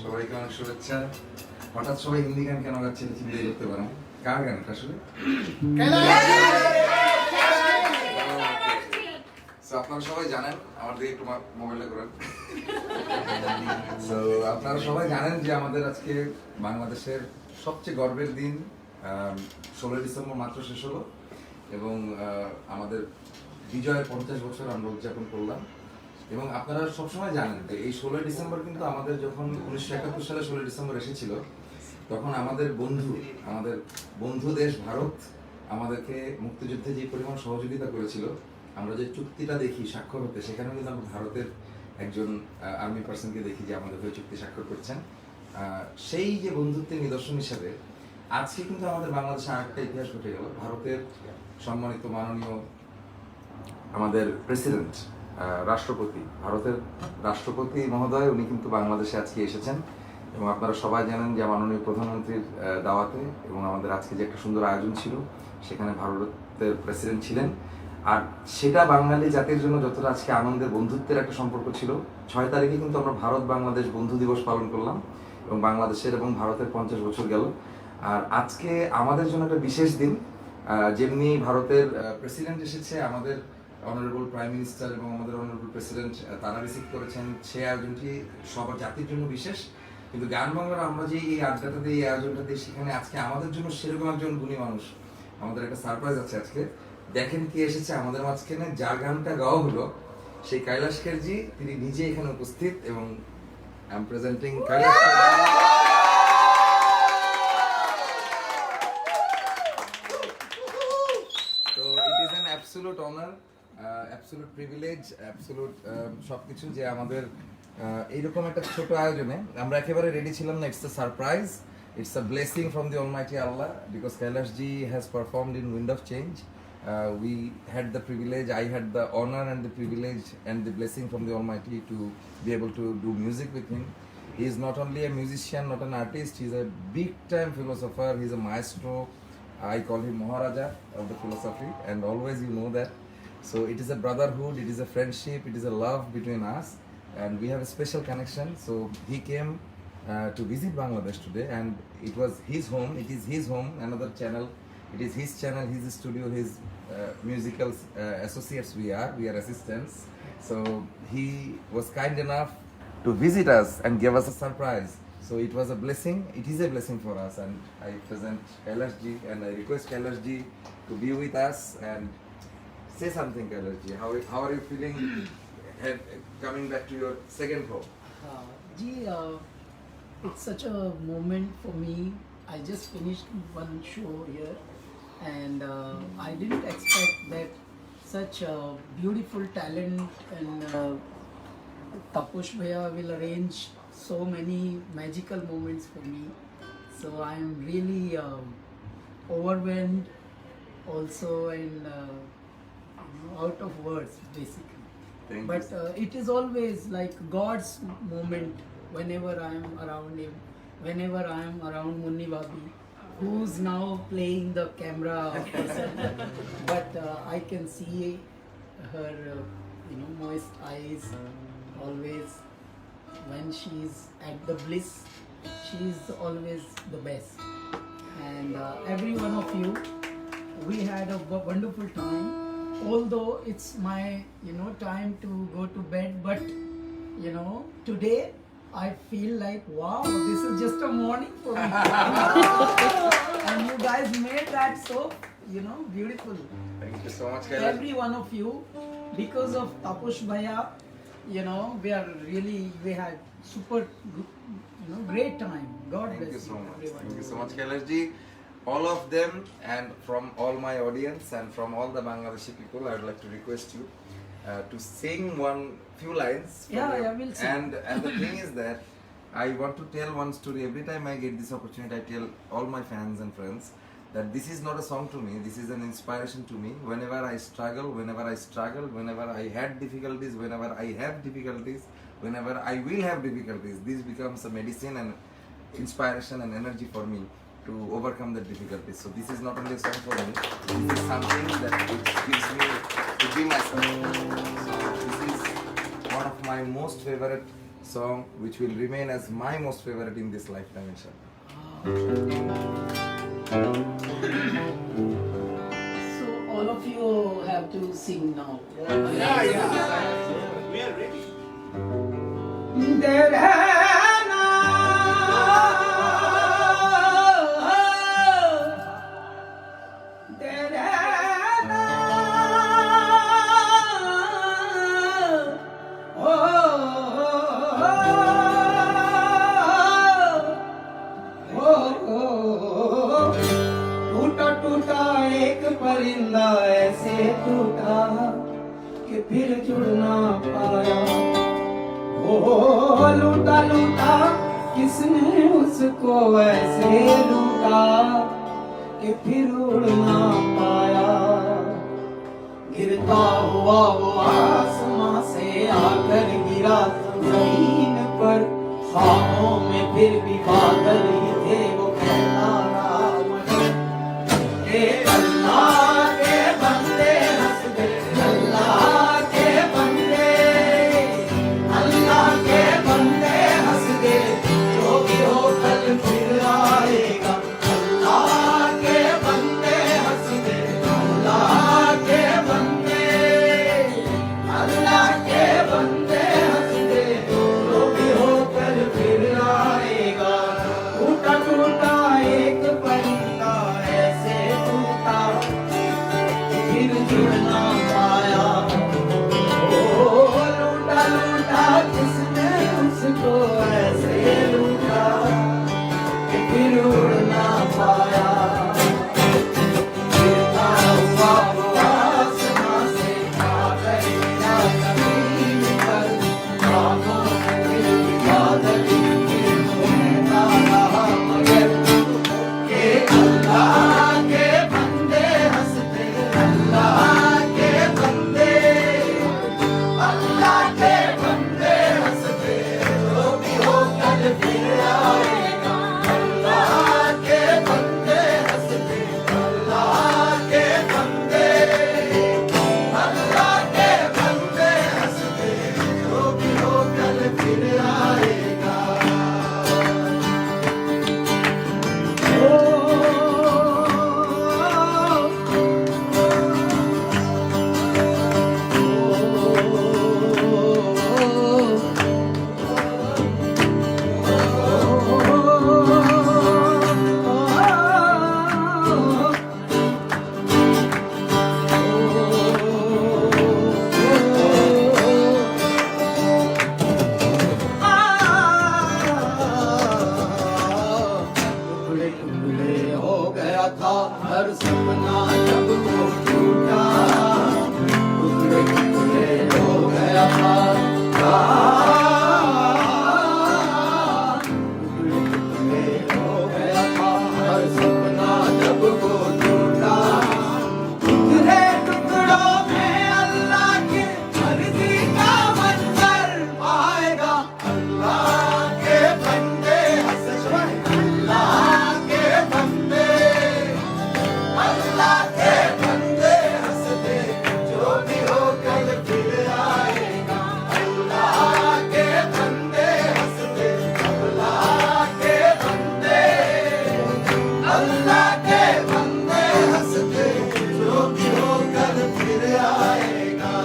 সবাইকে অনেক শুভেচ্ছা। হঠাৎ সবাই হিন্দি গান কেন গাচ্ছে চিন্তা করতে পারেন। কার গান এটা আসলে? So, আপনারা সবাই জানেন, আমার দিকে একটু মোবাইলটা করেন। So, আপনারা সবাই জানেন যে আমাদের আজকে বাংলাদেশের সবচেয়ে গর্বের দিন 16 ডিসেম্বর মাত্র শেষ হলো এবং আমাদের বিজয়ের 50 বছর আমরা উদযাপন করলাম। এবং আপনারা সবসময় জানেন যে এই 16 ডিসেম্বর কিন্তু আমাদের যখন 1971 সালে 16 ডিসেম্বর এসেছিল তখন আমাদের বন্ধু দেশ ভারত আমাদেরকে মুক্তিযুদ্ধে যে পরিমাণ সহযোগিতা করেছিল, আমরা যে চুক্তিটা দেখি স্বাক্ষর হতে, সেখানে কিন্তু আমরা ভারতের একজন আর্মি পার্সনকে দেখি যে আমাদের হয়ে চুক্তি স্বাক্ষর করছেন। সেই যে বন্ধুত্বের নিদর্শন হিসাবে আজকে কিন্তু আমাদের বাংলাদেশে আরেকটা ইতিহাস ঘটে গেল। ভারতের সম্মানিত মাননীয় আমাদের প্রেসিডেন্ট, ভারতের রাষ্ট্রপতি মহোদয়, উনি কিন্তু বাংলাদেশে আজকে এসেছেন এবং আপনারা সবাই জানেন যে মাননীয় প্রধানমন্ত্রীর দাওয়াতে এবং আমাদের আজকে যে একটা সুন্দর আয়োজন ছিল সেখানে ভারতের প্রেসিডেন্ট ছিলেন। আর সেটা বাঙালি জাতির জন্য যতটা আজকে আনন্দের বন্ধুত্বের একটা সম্পর্ক ছিল। 6 তারিখে কিন্তু আমরা ভারত বাংলাদেশ বন্ধু দিবস পালন করলাম এবং বাংলাদেশের এবং ভারতের 50 বছর গেল। আর আজকে আমাদের জন্য একটা বিশেষ দিন। যেমনি ভারতের প্রেসিডেন্ট এসেছে, আমাদের অনারেবল প্রাইম মিনিস্টার এবং আমাদের অনারেবল প্রেসিডেন্ট তারা রিসিভ করেছেন, সে আয়োজনটি সবার জাতির জন্য বিশেষ। কিন্তু গান বাংলার আমরা যে এই আড্ডাটা দিই, এই আয়োজনটা দিই, সেখানে আজকে আমাদের জন্য সেরকম একজন গুণী মানুষ, আমাদের একটা সারপ্রাইজ আছে আজকে। দেখেন কি এসেছে আমাদের মাঝখানে, যার গানটা গাওয়া হলো সেই কৈলাশ খেরজি, তিনি নিজে এখানে উপস্থিত এবং আই এম প্রেজেন্টিং কৈলাশ। তো it is an absolute honour, absolute privilege, absolute সবকিছু যে আমাদের এইরকম একটা ছোট আয়োজনে আমরা একেবারে রেডি ছিলাম না। It's a surprise, it's a blessing from the Almighty Allah, because Kailash G has performed in wind of change. We had the privilege, I had the honor and the privilege and the blessing from the Almighty to be able to do music with him. He is not only a musician, not an artist, he is a big time philosopher, he is a maestro. I call him Maharaja of the philosophy, and always you know that. So it is a brotherhood, it is a friendship, it is a love between us, and we have a special connection. So he came to visit Bangladesh today, and it was his home, it is his home, another channel. It is his channel, his studio, his musical associates we are assistants. So he was kind enough to visit us and give us a surprise. So it was a blessing, it is a blessing for us, and I present Kailash ji and I request Kailash ji to be with us and say something. Kailash ji, how are you feeling coming back to your second home? It's such a moment for me. I just finished one show here, and I didn't expect that such beautiful talent and Taposh Bhaiya will arrange so many magical moments for me. So I'm really overwhelmed also, and out of words basically. But it is always like God's moment whenever I am around him, whenever I am around Munni Bhabhi, who's now playing the camera person. But I can see her moist eyes always when she's at the bliss. She's always the best. And every one of you, we had a wonderful time. Although it's my time to go to bed, but today I feel like, wow, this is just a morning for me. And you guys made that so, beautiful. Thank you so much, Kailash. Every one of you, because of Taposh Bhaiya, we had super, great time. God Thank bless you so much. everyone. Thank you so much, Kailash ji. All of them, and from all my audience and from all the Bangladeshi people, I would like to request you to sing few lines. We'll sing. And the thing is that I want to tell one story. Every time I get this opportunity, I tell all my fans and friends that this is not a song to me, this is an inspiration to me. Whenever I struggle, whenever I had difficulties, whenever I have difficulties, whenever I will have difficulties, this becomes a medicine and inspiration and energy for me to overcome the difficulties. So this is not only a song for me, this is something that gives me to be myself. So this is one of my most favorite song which will remain as my most favorite in this lifetime, inshallah. So all of you have to sing now. We are ready. टूटा टूटा एक परिंदा ऐसे टूटा कि फिर जुड़ ना पाया। ओ लूटा लूटा किसने उसको ऐसे लूटा कि फिर उड़ ना पाया। गिरता हुआ वो आसमां से आकर गिरा जमीन पर, ख्वाबों में फिर भी बादल ही थे वो कहता रहा मगर के अल्लाह के बंदे हंस दे, अल्लाह के बंदे, अल्लाह के बंदे हंस दे, जो भी हो कल फिर आएगा। अल्लाह के बंदे हंस दे, अल्लाह के बंदे, अल्लाह के बंदे हंस दे, जो भी हो कल फिर आएगा। टूटा टूटा एक परिंदा ऐसे टूटा फिर जुड़ ना पाया। ओ लूटा लूटा किसने उसको ऐसे लूटा कि फिर उड़ ना पाया। गिरता हुआ वो आसमां से आकर गिरा जमीन पर, ख्वाबों में फिर भी बादल ही फिर वो कहता रहा मगर के अल्लाह के बंदे हंस दे, अल्लाह के बंदे, अल्लाह के बंदे हंस दे, जो भी हो कल फिर आएगा। अल्लाह के बंदे हंस दे, अल्लाह के बंदे, अल्लाह के बंदे हंस दे, जो भी हो कल फिर आएगा। टुकड़े टुकड़े हो गया था हर सपना जब वो टूटा। टुकड़े टुकड़े हो गया था, टुकड़े टुकड़े हो गया था हर सपना जब वो टूटा। टुकड़े टुकड़ों में अल्लाह की मर्जी का मंजर पाएगा। अल्लाह के बंदे हंस दे, अल्लाह के बंदे, अल्लाह के बंदे हंस दे, जो भी हो कल फिर आएगा। अल्लाह के बंदे हंस दे, अल्लाह के बंदे, अल्लाह के बंदे हंस दे, जो भी हो कल फिर आएगा।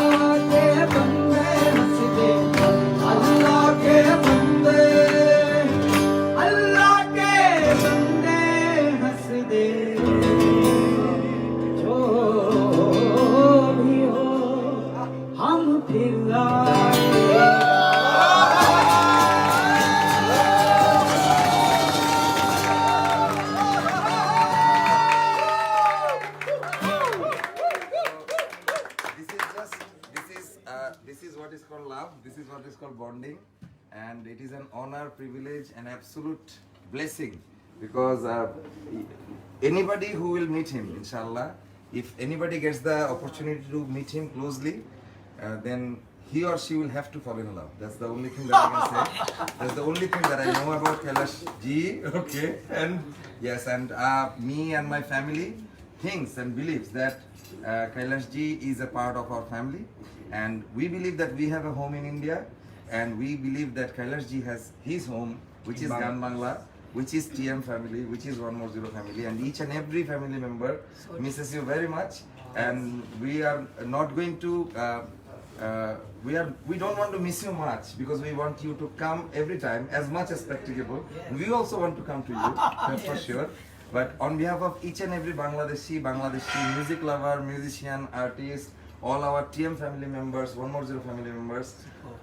अल्लाह के बंदे हंस दे, अल्लाह के बंदे, अल्लाह के बंदे हंस दे, जो भी हो हम फिर आएगा। This is what is called love. This is what is called bonding, and it is an honor, privilege, and absolute blessing because anybody who will meet him, inshallah, if anybody gets the opportunity to meet him closely, then he or she will have to fall in love. That's the only thing that I can say. That's the only thing that I know about Kailash ji. Okay, and yes, and me and my family thinks and believes that Kailash ji is a part of our family, and we believe that we have a home in India, and we believe that Kailash ji has his home, which is Gan Bangla, which is TM family, which is 140 family, and each and every family member misses you very much, and we are not going to we don't want to miss you much, because we want you to come every time as much as practicable. And we also want to come to you, that's for sure. But on behalf of each and every Bangladeshi music lover, musician, artist, all our TM family members, 140 family members,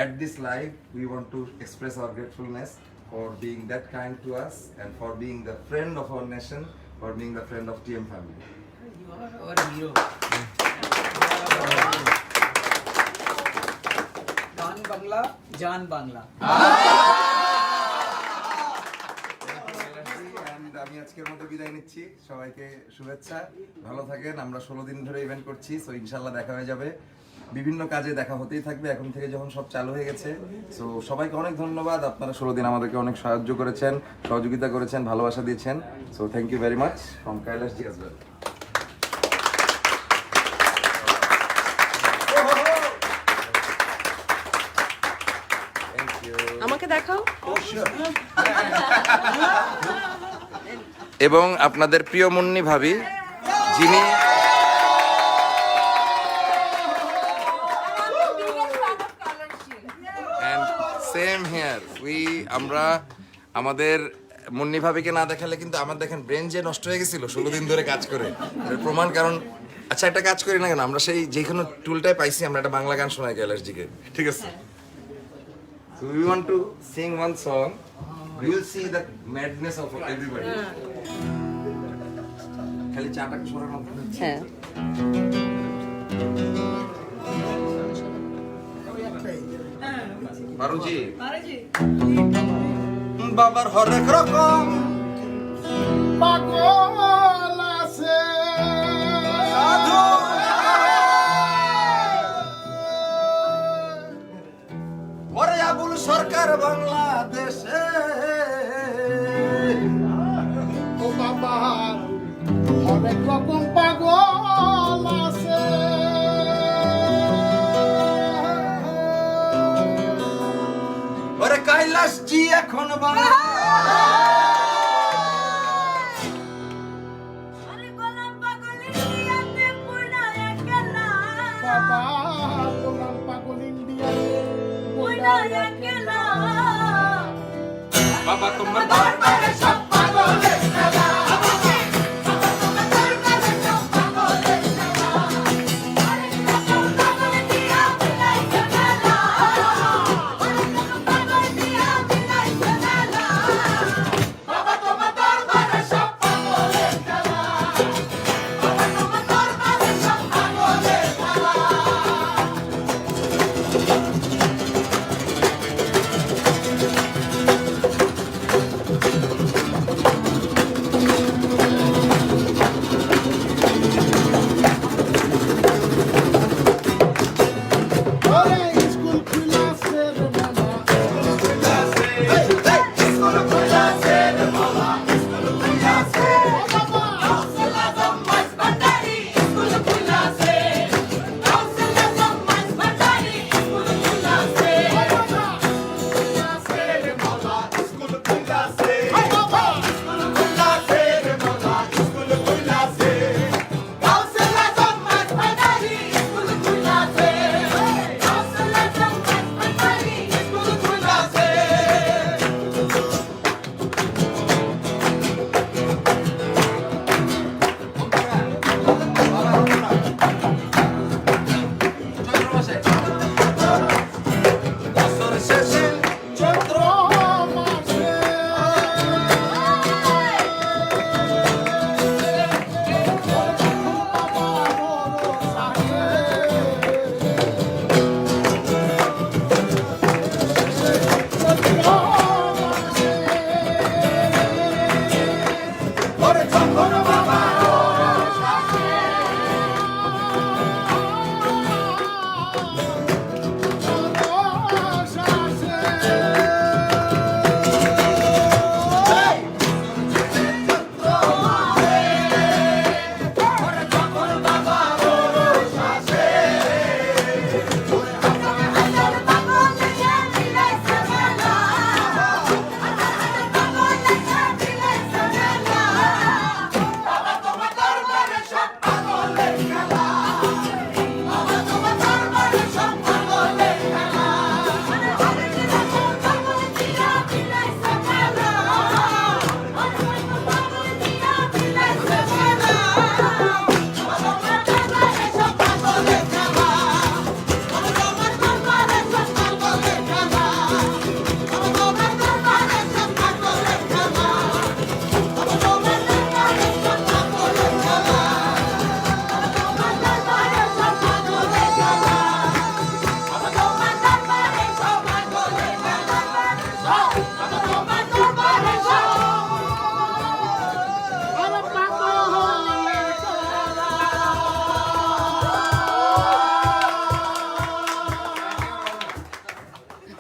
at this live, we want to express our gratefulness for being that kind to us, and for being the friend of our nation, for being the friend of TM family. You are our hero. গান বাংলা, জান Bangla. And আমি আজকের মতো বিদায় নিচ্ছি, সবাইকে শুভেচ্ছা, ভালো থাকেন। আমরা 16 দিন ধরে ইভেন্ট করছি, সো ইনশাল্লাহ দেখা হয়ে যাবে, বিভিন্ন কাজে দেখা হতেই থাকবে এখন থেকে যখন সব চালু হয়ে গেছে। সো সবাইকে অনেক ধন্যবাদ, আপনারা 16 দিন আমাদেরকে অনেক সাহায্য করেছেন, সহযোগিতা করেছেন, ভালোবাসা দিয়েছেন। So thank you very much from Kailash ji as well. আমাকে দেখাও। এবং আপনাদের প্রিয় মুন্নি ভাবি, যিনি সেম হেয়ার আমরা আমাদের মুন্নি ভাবিকে না দেখালে কিন্তু আমার দেখেন ব্রেন যে নষ্ট হয়ে গেছিল 16 দিন ধরে কাজ করে, এর প্রমাণ। কারণ আচ্ছা একটা কাজ করি না কেন, আমরা সেই যেখানে টুলটাই পাইছি আমরা একটা বাংলা গান শোনাই কৈলাশ জিকে, ঠিক আছে? So we want to sing one song. You will see the madness of everybody. খালি চাটাকে সরানো হচ্ছে। হ্যাঁ। বারুজি বাবার হরেক রকম পাগল আছে সাধু, ওরে আবুল সরকার বাংলাদেশে, ও বাবা অনেক রকম পাগল আছে ওরে কৈলাশ জি এখন আরে গোলাম পাগল ইন্ডিয়াতে পুরা একলা, বাবা গোলাম পাগল ইন্ডিয়া পুরা একলা, বাবা তোমার দরবারে সব পাগলের খেলা।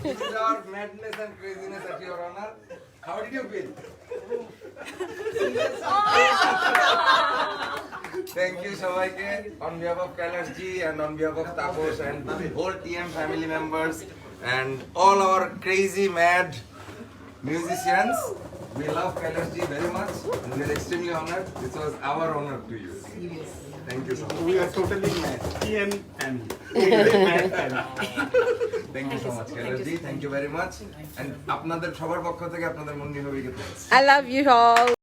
This is our madness and craziness at your honor. How did you feel? Thank you সবাইকে on behalf of Kailash ji and on behalf of Taposh and the whole TM family members and all our crazy mad musicians. We love Kailash ji very much and we are extremely honored. This was our honor to you. Seriously. Thank you so much. We are totally mad. TM family. Mad family. Thank you so much, Kailash ji. Thank you very much. And আপনাদের সবার পক্ষ থেকে আপনাদের মন্দির হবে I love you all.